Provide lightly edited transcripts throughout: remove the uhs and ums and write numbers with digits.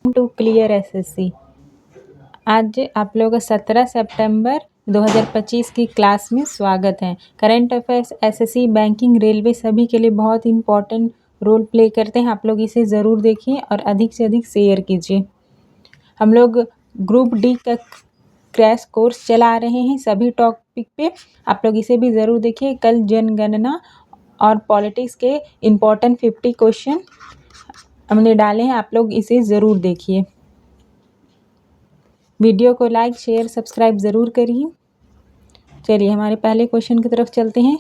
To clear SSC. आज आप लोगों का 17 सितंबर 2025 की क्लास में स्वागत है। Current affairs, SSC, banking, railway सभी के लिए बहुत इंपॉर्टेंट रोल प्ले करते हैं। आप लोग इसे ज़रूर देखिए और अधिक से अधिक शेयर कीजिए। हम लोग ग्रुप डी का क्रैश कोर्स चला रहे हैं सभी टॉपिक पे। आप लोग इसे भी ज़रूर देखिए। कल जनगणना और पॉलिटिक्स के इम्पोर्टेंट 50 क्वेश्चन हमने डाले हैं, आप लोग इसे ज़रूर देखिए। वीडियो को लाइक, शेयर, सब्सक्राइब ज़रूर करिए। चलिए हमारे पहले क्वेश्चन की तरफ चलते हैं।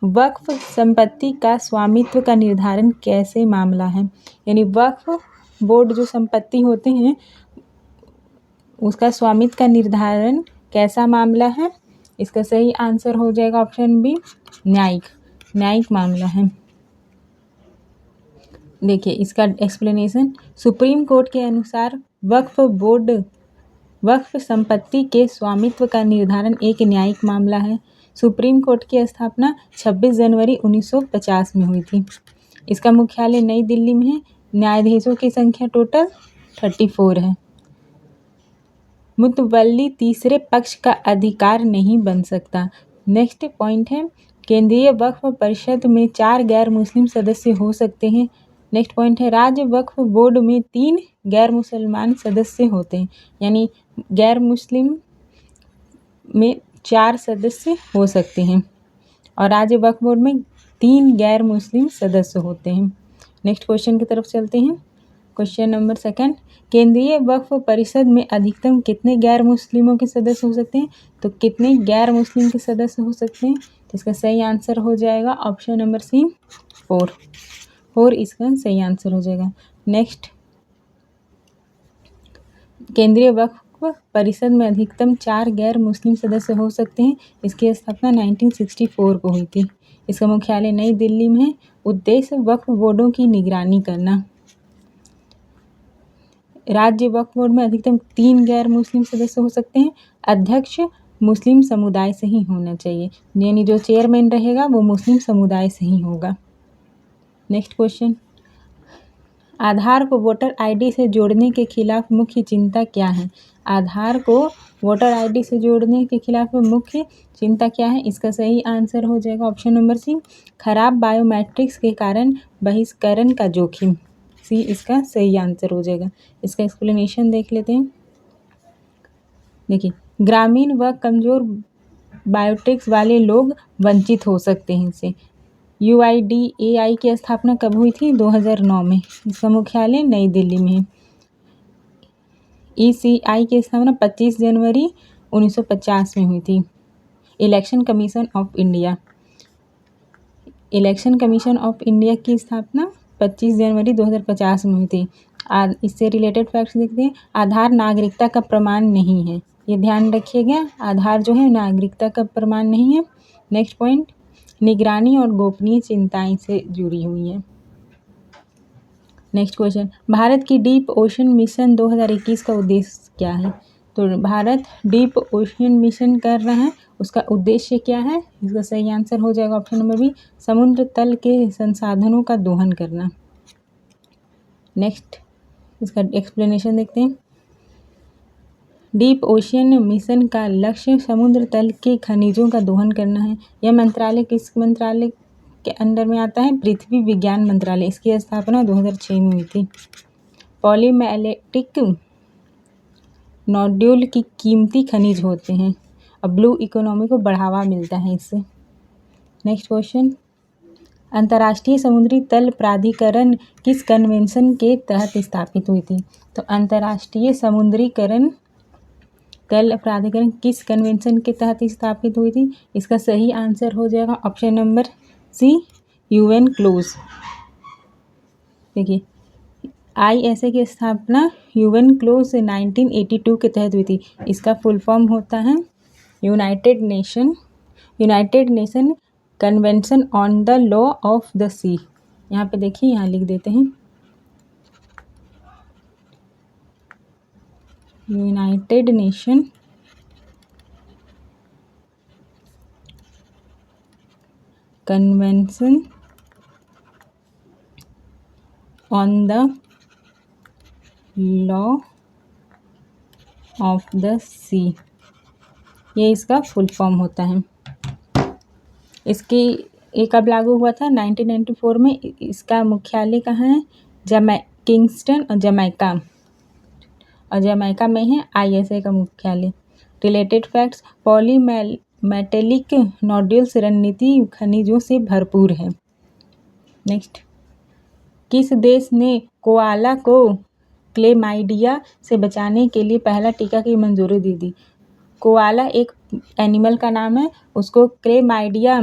वक्फ संपत्ति का स्वामित्व का निर्धारण कैसे मामला है? यानी वक्फ बोर्ड जो संपत्ति होते हैं उसका स्वामित्व का निर्धारण कैसा मामला है? इसका सही आंसर हो जाएगा ऑप्शन बी, न्यायिक मामला है। देखिए इसका एक्सप्लेनेशन, सुप्रीम कोर्ट के अनुसार वक्फ संपत्ति के स्वामित्व का निर्धारण एक न्यायिक मामला है। सुप्रीम कोर्ट की स्थापना 26 जनवरी 1950 में हुई थी। इसका मुख्यालय नई दिल्ली में है। न्यायाधीशों की संख्या टोटल 34 है। मुतवल्ली तीसरे पक्ष का अधिकार नहीं बन सकता। नेक्स्ट पॉइंट है, केंद्रीय वक्फ परिषद में 4 गैर मुस्लिम सदस्य हो सकते हैं। नेक्स्ट पॉइंट है, राज्य वक्फ बोर्ड में 3 गैर मुसलमान सदस्य होते हैं। यानी गैर मुस्लिम में 4 सदस्य हो सकते हैं और राज्य वक्फ बोर्ड में 3 गैर मुस्लिम सदस्य होते हैं। नेक्स्ट क्वेश्चन की तरफ चलते हैं। क्वेश्चन नंबर 2, केंद्रीय वक्फ परिषद में अधिकतम कितने गैर मुस्लिमों के सदस्य हो सकते हैं? तो कितने गैर मुस्लिम के सदस्य हो सकते हैं? तो इसका सही आंसर हो जाएगा ऑप्शन नंबर सी, 4 इसका सही आंसर हो जाएगा। नेक्स्ट, केंद्रीय वक्फ परिषद में अधिकतम 4 गैर मुस्लिम सदस्य हो सकते हैं। इसकी स्थापना 1964 को हुई थी। इसका मुख्यालय नई दिल्ली में है। उद्देश्य वक्फ बोर्डों की निगरानी करना। राज्य वक्फ बोर्ड में अधिकतम 3 गैर मुस्लिम सदस्य हो सकते हैं। अध्यक्ष मुस्लिम समुदाय से ही होना चाहिए, यानी जो चेयरमैन रहेगा वो मुस्लिम समुदाय से ही होगा। नेक्स्ट क्वेश्चन, आधार को वोटर आईडी से जोड़ने के खिलाफ मुख्य चिंता क्या है? आधार को वोटर आईडी से जोड़ने के खिलाफ मुख्य चिंता क्या है? इसका सही आंसर हो जाएगा ऑप्शन नंबर सी, खराब बायोमेट्रिक्स के कारण बहिष्करण का जोखिम। सी इसका सही आंसर हो जाएगा। इसका एक्सप्लेनेशन देख लेते हैं। देखिए, ग्रामीण व कमज़ोर बायोमेट्रिक्स वाले लोग वंचित हो सकते हैं इससे। UIDAI की स्थापना कब हुई थी? 2009 में। इसका मुख्यालय नई दिल्ली में है। ECI की स्थापना 25 जनवरी 1950 में हुई थी। इलेक्शन कमीशन ऑफ इंडिया की स्थापना 25 जनवरी 2050 में हुई थी। इससे रिलेटेड फैक्ट्स देखते हैं। आधार नागरिकता का प्रमाण नहीं है, ये ध्यान रखिएगा। आधार जो है नागरिकता का प्रमाण नहीं है। नेक्स्ट पॉइंट, निगरानी और गोपनीय चिंताएं से जुड़ी हुई हैं। नेक्स्ट क्वेश्चन, भारत की डीप ओशन मिशन 2021 का उद्देश्य क्या है? तो भारत डीप ओशन मिशन कर रहा है, उसका उद्देश्य क्या है? इसका सही आंसर हो जाएगा ऑप्शन नंबर बी, समुद्र तल के संसाधनों का दोहन करना। नेक्स्ट, इसका एक्सप्लेनेशन देखते हैं। डीप ओशियन मिशन का लक्ष्य समुद्र तल के खनिजों का दोहन करना है। यह मंत्रालय किस मंत्रालय के अंडर में आता है? पृथ्वी विज्ञान मंत्रालय। इसकी स्थापना 2006 में हुई थी। पॉलीमेलेटिक नोड्यूल की कीमती खनिज होते हैं और ब्लू इकोनॉमी को बढ़ावा मिलता है इससे। नेक्स्ट क्वेश्चन, अंतर्राष्ट्रीय समुद्री तल प्राधिकरण किस कन्वेंशन के तहत स्थापित हुई थी? तो अंतर्राष्ट्रीय समुद्री तल प्राधिकरण किस कन्वेंशन के तहत स्थापित हुई थी? इसका सही आंसर हो जाएगा option number C, UN close. देखिए, ISA की स्थापना UN क्लोज 1982 के तहत हुई थी। इसका फुल फॉर्म होता है United Nation Convention on the Law of the Sea. यहाँ पे देखिए, यहाँ लिख देते हैं United Nation Convention on the Law of the Sea, ये इसका फुल फॉर्म होता है। इसकी ये कब लागू हुआ था? 1994 में। इसका मुख्यालय कहाँ है? किंगस्टन और जमैका में है ISA का मुख्यालय। रिलेटेड फैक्ट्स, पॉलीमेटेलिक नोड्यूल्स रणनीति खनिजों से भरपूर है। नेक्स्ट, किस देश ने कोआला को क्लेमाइडिया से बचाने के लिए पहला टीका की मंजूरी दी थी? कोआला एक एनिमल का नाम है, उसको क्लेमाइडिया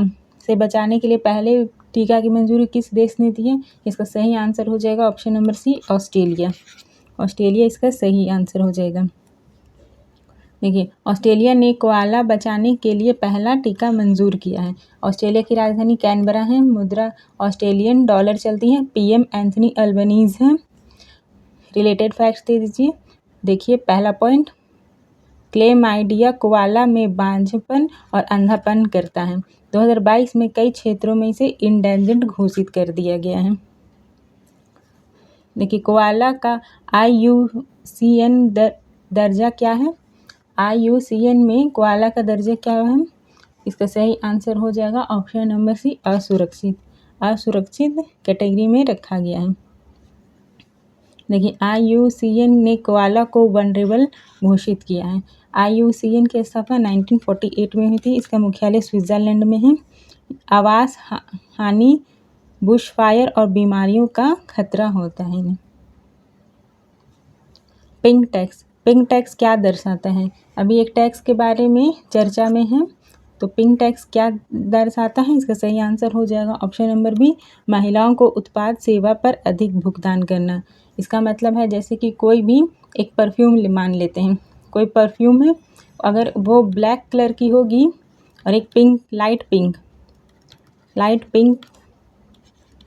से बचाने के लिए पहले टीका की मंजूरी किस देश ने दी है? इसका सही आंसर हो जाएगा option number C, Australia. Australia इसका सही आंसर हो जाएगा। देखिए, ऑस्ट्रेलिया ने कोआला बचाने के लिए पहला टीका मंजूर किया है। ऑस्ट्रेलिया की राजधानी कैनबरा है। मुद्रा ऑस्ट्रेलियन डॉलर चलती है। PM एंथनी अल्बनीज हैं। रिलेटेड फैक्ट्स दे दीजिए। देखिए, पहला पॉइंट, क्लेमाइडिया कोआला में बांझपन और अंधापन करता है। 2022 में कई क्षेत्रों में इसे इंडेंजर्ड घोषित कर दिया गया है। देखिए, कोआला का IUCN दर्जा क्या है? IUCN में कोआला का दर्जा क्या है? इसका सही आंसर हो जाएगा ऑप्शन नंबर सी, असुरक्षित। असुरक्षित कैटेगरी में रखा गया है। देखिए, IUCN ने कोआला को वनरेबल घोषित किया है। IUCN की स्थापना 1948 में हुई थी। इसका मुख्यालय स्विट्जरलैंड में है। आवास हानि, बुशफायर और बीमारियों का खतरा होता है इन्हें। पिंक टैक्स, पिंक टैक्स क्या दर्शाता है? अभी एक टैक्स के बारे में चर्चा में है, तो पिंक टैक्स क्या दर्शाता है? इसका सही आंसर हो जाएगा ऑप्शन नंबर बी, महिलाओं को उत्पाद सेवा पर अधिक भुगतान करना। इसका मतलब है जैसे कि कोई भी एक परफ्यूम मान लेते हैं, कोई परफ्यूम है, अगर वो ब्लैक कलर की होगी और एक पिंक, लाइट पिंक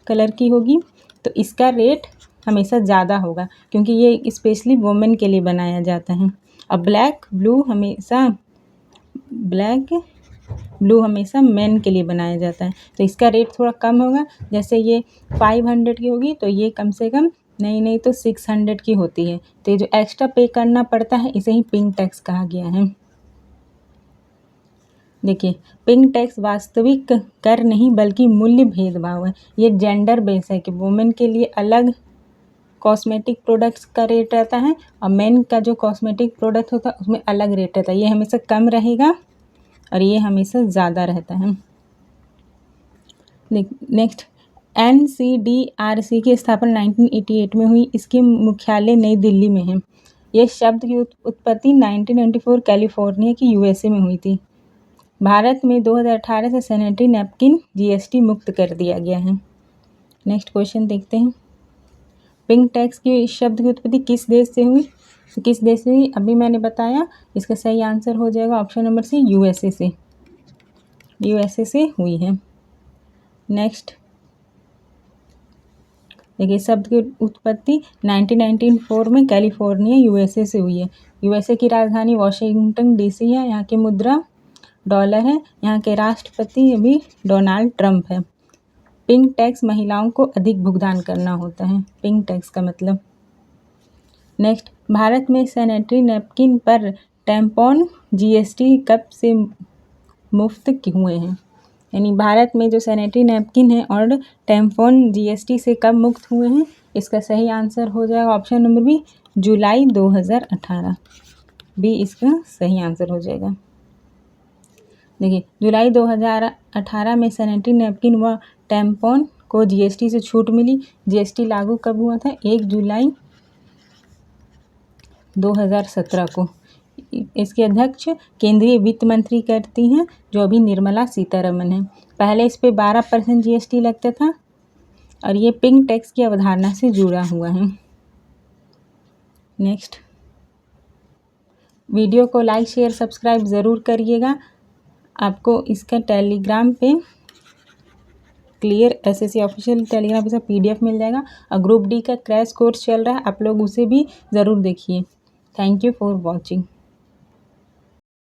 कलर की होगी, तो इसका रेट हमेशा ज़्यादा होगा, क्योंकि ये स्पेशली वुमेन के लिए बनाया जाता है। और ब्लैक ब्लू हमेशा मेन के लिए बनाया जाता है, तो इसका रेट थोड़ा कम होगा। जैसे ये 500 की होगी, तो ये कम से कम नहीं तो 600 की होती है। तो ये जो एक्स्ट्रा पे करना पड़ता है, इसे ही पिंक टैक्स कहा गया है। देखिए, पिंक टैक्स वास्तविक कर नहीं बल्कि मूल्य भेदभाव है। ये जेंडर बेस है कि वुमेन के लिए अलग कॉस्मेटिक प्रोडक्ट्स का रेट रहता है और मेन का जो कॉस्मेटिक प्रोडक्ट होता है उसमें अलग रेट रहता है। ये हमेशा कम रहेगा और ये हमेशा ज़्यादा रहता है। नेक्स्ट, NCDRC की स्थापना 1988 में हुई। इसकी मुख्यालय नई दिल्ली में है। यह शब्द की उत्पत्ति 1994 कैलिफोर्निया की USA में हुई थी। भारत में 2018 से सैनिटरी नैपकिन GST मुक्त कर दिया गया है। नेक्स्ट क्वेश्चन देखते हैं। पिंक टैक्स की शब्द की उत्पत्ति किस देश से हुई? किस देश से हुई अभी मैंने बताया। इसका सही आंसर हो जाएगा ऑप्शन नंबर सी, USA से। USA से हुई है। नेक्स्ट, देखिए, शब्द की उत्पत्ति 1994 में कैलिफोर्निया USA से हुई है। USA की राजधानी वॉशिंगटन DC है। यहाँ की मुद्रा डॉलर है। यहाँ के राष्ट्रपति अभी डोनाल्ड ट्रंप है। पिंक टैक्स महिलाओं को अधिक भुगतान करना होता है, पिंक टैक्स का मतलब। नेक्स्ट, भारत में सैनिटरी नैपकिन पर टैम्पॉन GST कब से मुफ्त हुए हैं? यानी भारत में जो सैनिटरी नैपकिन है और टैम्पॉन GST से कब मुक्त हुए हैं? इसका सही आंसर हो जाएगा ऑप्शन नंबर बी, जुलाई 2018। बी इसका सही आंसर हो जाएगा। देखिए, जुलाई 2018 में सैनिटरी नैपकिन व टैम्पॉन को GST से छूट मिली। GST लागू कब हुआ था? 1 जुलाई 2017 को। इसके अध्यक्ष केंद्रीय वित्त मंत्री करती हैं, जो अभी निर्मला सीतारमन है। पहले इस पे 12% GST लगता था और ये पिंक टैक्स की अवधारणा से जुड़ा हुआ है। नेक्स्ट, वीडियो को लाइक शेयर सब्सक्राइब ज़रूर करिएगा। आपको इसका टेलीग्राम पे क्लियर SSC ऑफिशियल टेलीग्राम पे PDF मिल जाएगा और ग्रुप D का क्रैश कोर्स चल रहा है, आप लोग उसे भी ज़रूर देखिए। Thank you for watching.